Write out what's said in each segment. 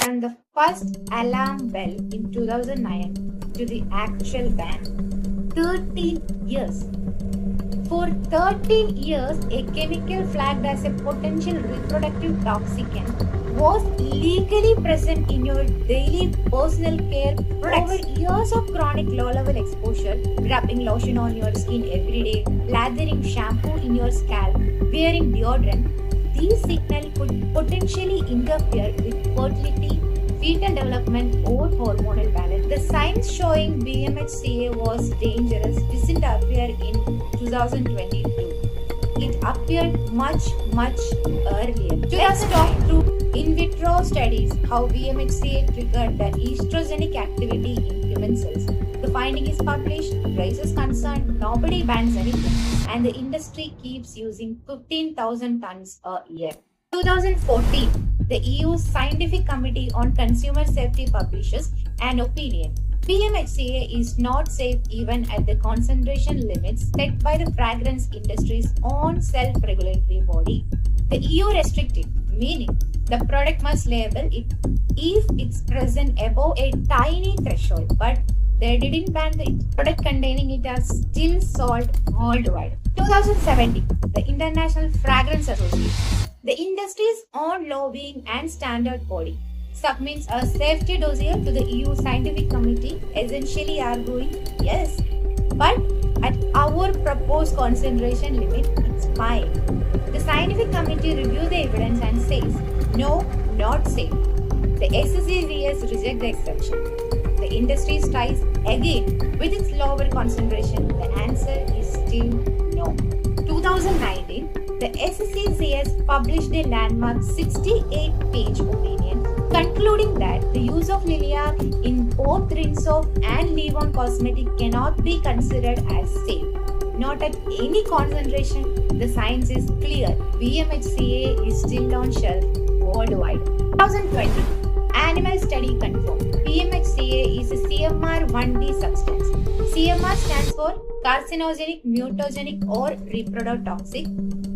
from the first alarm bell in 2009 to the actual ban. 13 years. For 13 years, a chemical flagged as a potential reproductive toxicant was legally present in your daily personal care products. Over years of chronic low-level exposure, rubbing lotion on your skin every day, lathering shampoo in your scalp, wearing deodorant, these signals could potentially interfere with fertility, fetal development, or hormonal balance. The signs showing BMHCA was dangerous didn't appear in 2022. It appeared much earlier. Let's talk through in vitro studies how BMHCA triggered the estrogenic activity in human cells. The finding is published, raises concern, nobody bans anything, and the industry keeps using 15,000 tons a year. 2014, the EU Scientific Committee on Consumer Safety publishes an opinion. BMHCA is not safe even at the concentration limits set by the fragrance industry's own self-regulatory body. The EU restricted, meaning the product must label it if it's present above a tiny threshold, but they didn't ban the product containing it as still sold worldwide. 2017, the International Fragrance Association, the industry's own lobbying and standard body, submits a safety dossier to the EU Scientific Committee, essentially arguing, yes, but at our proposed concentration limit, it's fine. The Scientific Committee reviews the evidence and says, no, not safe. The SCCS rejects the exception. The industry tries again with its lower concentration. The answer is still no. 2019, the SCCS published a landmark 68-page opinion concluding that the use of Liliac in both rinse-off and leave-on cosmetic cannot be considered as safe. Not at any concentration, the science is clear. BMHCA is still on shelf worldwide. 2020, animal study confirmed BMHCA is a CMR1D substance. CMR stands for carcinogenic, mutagenic, or reprotoxic,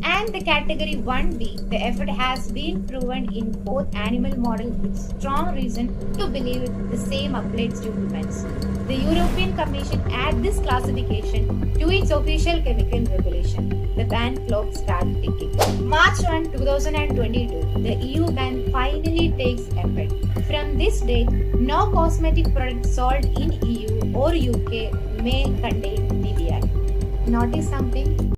and the category 1B, the effect has been proven in both animal models with strong reason to believe the same applies to humans. The European Commission adds this classification to its official chemical regulation. The ban clock starts ticking. March 1, 2022, the EU ban finally takes effect. From this date, no cosmetic product sold in EU or UK may contain DDI. Notice something?